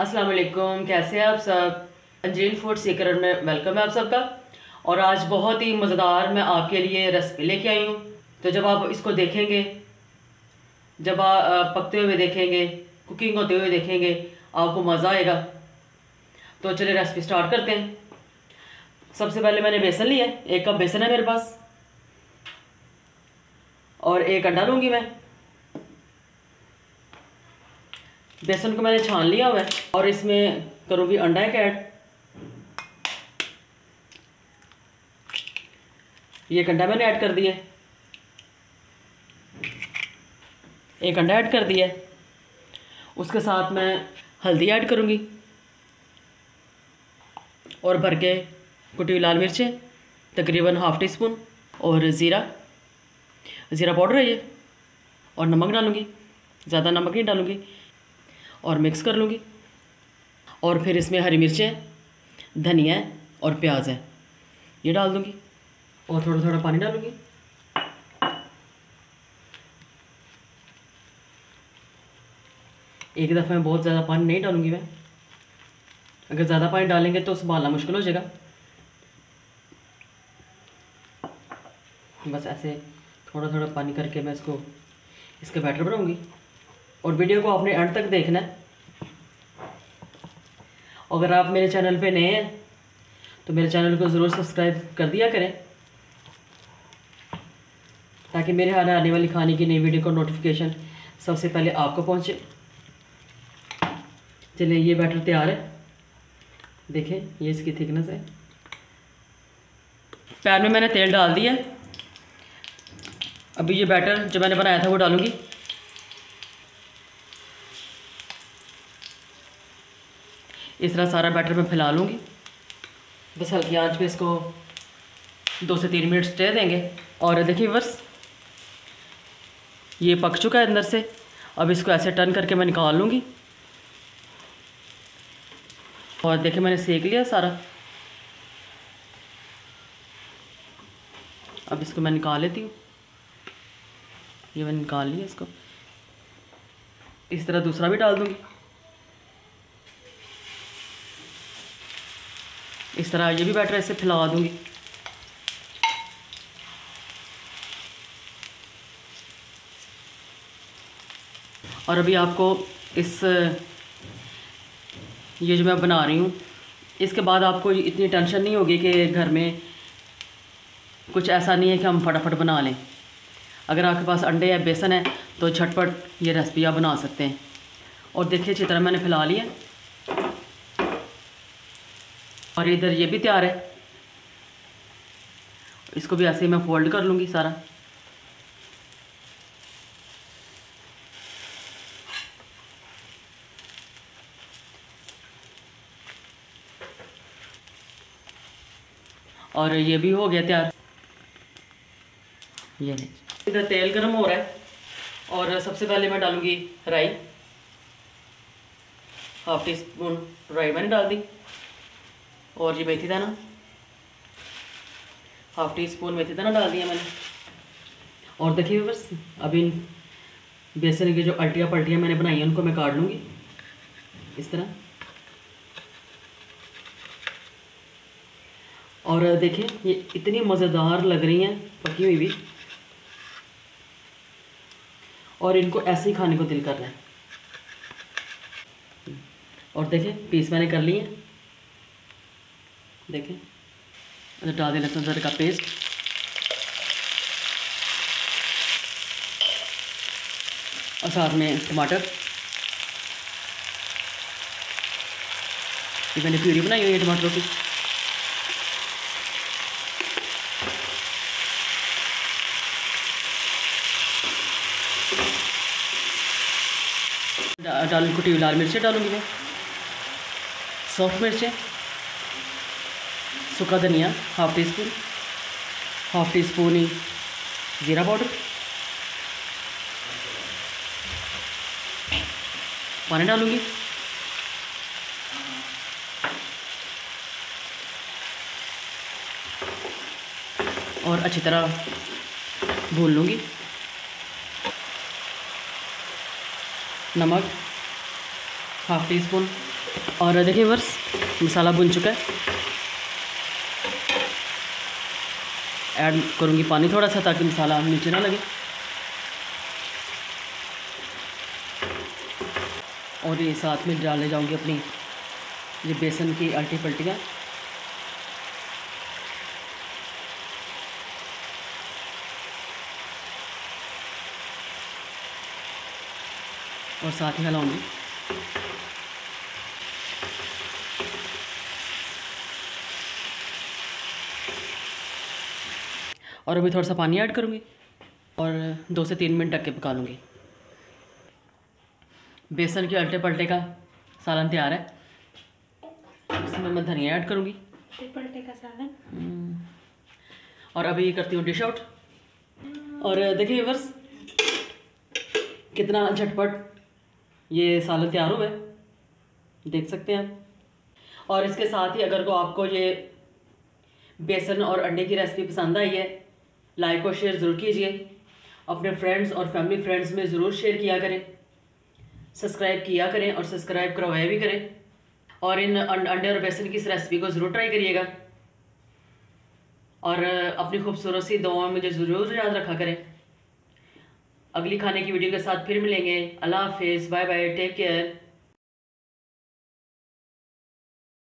अस्सलाम वालेकुम, कैसे हैं आप सब। अंजरीन फूड सीक्रेट में वेलकम है आप सबका। और आज बहुत ही मज़ेदार मैं आपके लिए रेसिपी लेके आई हूँ। तो जब आप इसको देखेंगे, जब आप पकते हुए देखेंगे, कुकिंग होते हुए देखेंगे, आपको मज़ा आएगा। तो चलिए रेसिपी स्टार्ट करते हैं। सबसे पहले मैंने बेसन लिया है, 1 कप बेसन है मेरे पास, और 1 अंडा लूँगी मैं। बेसन को मैंने छान लिया हुआ है और इसमें करूँगी अंडा एक ऐड। ये अंडा मैंने ऐड कर दिया, 1 अंडा ऐड कर दिया। उसके साथ मैं हल्दी ऐड करूँगी और भर के कुटी हुई लाल मिर्चें तकरीबन ½ टी स्पून, और ज़ीरा पाउडर है ये, और नमक डालूँगी, ज़्यादा नमक नहीं डालूँगी, और मिक्स कर लूँगी। और फिर इसमें हरी मिर्चें, धनिया और प्याज है, ये डाल दूँगी, और थोड़ा थोड़ा पानी डालूँगी। एक दफ़े में बहुत ज़्यादा पानी नहीं डालूँगी मैं, अगर ज़्यादा पानी डालेंगे तो संभालना मुश्किल हो जाएगा। बस ऐसे थोड़ा थोड़ा पानी करके मैं इसका बैटर बनाऊँगी। और वीडियो को आपने एंड तक देखना है। अगर आप मेरे चैनल पे नए हैं तो मेरे चैनल को ज़रूर सब्सक्राइब कर दिया करें, ताकि मेरे आने वाली खाने की नई वीडियो का नोटिफिकेशन सबसे पहले आपको पहुंचे। चलिए, ये बैटर तैयार है, देखें ये इसकी थिकनेस है। पैन में मैंने तेल डाल दिया। अभी ये बैटर जो मैंने बनाया था वो डालूँगी। इस तरह सारा बैटर मैं फैला लूँगी। बस हल्की आंच पे इसको 2 से 3 मिनट स्टे देंगे। और देखिए व्यूअर्स, ये पक चुका है अंदर से। अब इसको ऐसे टर्न करके मैं निकाल लूँगी। और देखिए मैंने सेक लिया सारा। अब इसको मैं निकाल लेती हूँ। ये मैंने निकाल लिया इसको। इस तरह दूसरा भी डाल दूँगी। इस तरह ये भी बैटर ऐसे फैला दूँगी। और अभी आपको ये जो मैं बना रही हूँ, इसके बाद आपको इतनी टेंशन नहीं होगी कि घर में कुछ ऐसा नहीं है कि हम फटाफट बना लें। अगर आपके पास अंडे या बेसन है तो झटपट ये रेसिपी आप बना सकते हैं। और देखिए अच्छी तरह मैंने फैला लिया, और इधर ये भी तैयार है। इसको भी ऐसे ही मैं फोल्ड कर लूँगी सारा। और ये भी हो गया तैयार। ये नहीं, इधर तेल गर्म हो रहा है, और सबसे पहले मैं डालूँगी राई। ½ टी स्पून राई मैंने डाल दी। और ये मेथी दाना, ½ टी स्पून मेथी दाना डाल दिया मैंने। और देखिए बस अभी बेसन की जो अल्टियाँ पल्टियाँ मैंने बनाई हैं उनको मैं काट लूँगी इस तरह। और देखिए ये इतनी मज़ेदार लग रही हैं पकी हुई भी, और इनको ऐसे ही खाने को दिल कर रहा है। और देखिए पीस मैंने कर लिए, देखें। अच्छा, डाल दें लहसुन अदरक का पेस्ट, और साथ में टमाटर। ये मैंने प्यूरी बनाई हुई है टमाटरों की। डालूँ कुटी हुई लाल मिर्चें डालूँगी मैं, सौंफ मिर्चें, सूखा धनिया ½ टी स्पून, ½ टी स्पून ही ज़ीरा पाउडर, पानी डालूँगी। और अच्छी तरह भून लूँगी। नमक ½ टी स्पून, और देखिए बस मसाला भुन चुका है। ऐड करूँगी पानी थोड़ा सा ताकि मसाला नीचे ना लगे। और ये साथ में डाले जाऊँगी अपनी ये बेसन की अल्टी पल्टियाँ। और साथ ही हिलाऊंगी। और अभी थोड़ा सा पानी ऐड करूँगी और 2 से 3 मिनट ढक के पका लूँगी। बेसन के अल्टे पल्टे का सालन तैयार है। इसमें मैं धनिया ऐड करूँगी। पल्टे का सालन। और अभी करती हूँ डिश आउट। और देखिए व्यूअर्स कितना झटपट ये सालन तैयार हुआ है, देख सकते हैं आप। और इसके साथ ही अगर को आपको ये बेसन और अंडे की रेसिपी पसंद आई है, लाइक और शेयर ज़रूर कीजिए। अपने फ्रेंड्स और फैमिली फ्रेंड्स में ज़रूर शेयर किया करें, सब्सक्राइब किया करें और सब्सक्राइब करवाया भी करें। और इन अंडे और बेसन की इस रेसिपी को ज़रूर ट्राई करिएगा और अपनी खूबसूरत सी दुआओं में मुझे ज़रूर याद रखा करें। अगली खाने की वीडियो के साथ फिर मिलेंगे। अल्लाह हाफिज़, बाय बाय, टेक केयर।